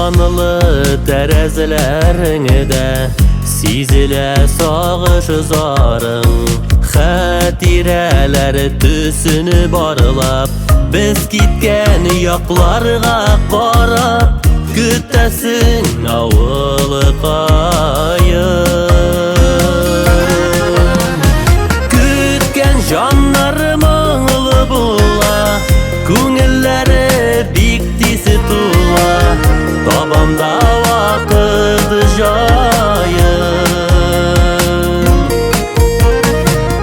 Жанлы тәрәзілеріңді Сезіле сағыш зарың Хатирәләр түсіні барлап Біз кеткен яқларға қарап Күтәсің ауылы қайын Күткен жаннар мұңлы була Көңілләре бик тисе тула Табамда вақыт жайын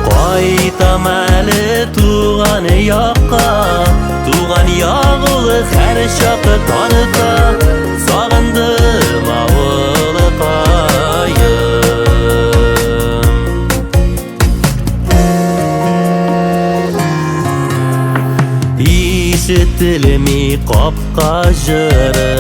Қайтам әлі туған яққа Туған яғылы әр шақы таныта Сағындым ауылы қайын Ишетілмей қапқа жыры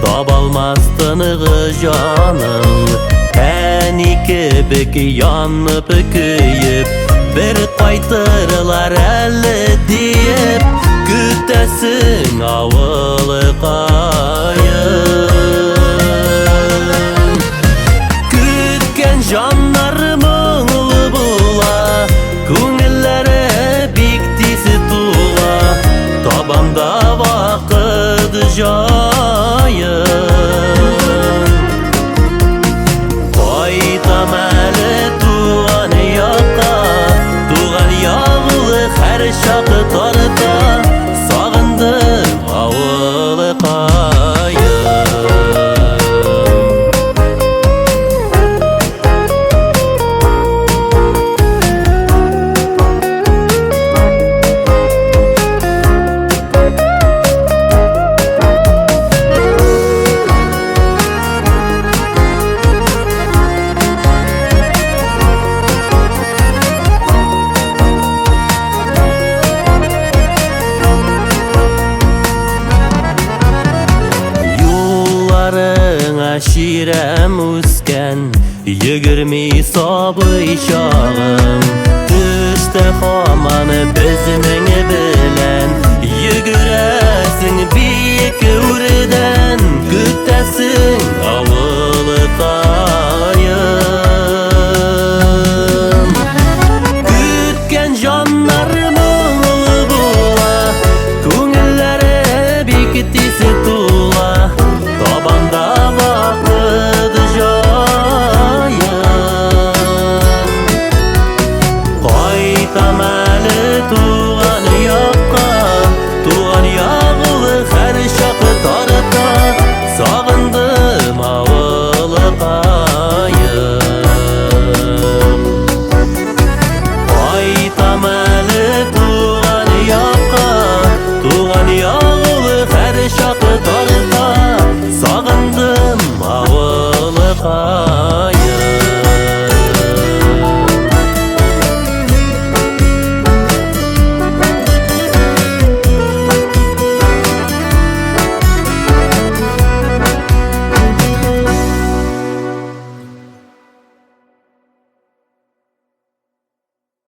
Таба алмас тынығы жаның Әні кебік янып күйіп Бір қайтырылар әлі дейіп Күтәсің ауылы қайын Күткен жаннар мұңлы була Көңілләре бик тисе тула Табамда вақыт жайын Қайтам әлі туған яққа Туған яғылы әр шақы тарта Сағындым ауылы қайын Ширәм үскен Егірмей сабый шағым Түсті хаманы біздің білән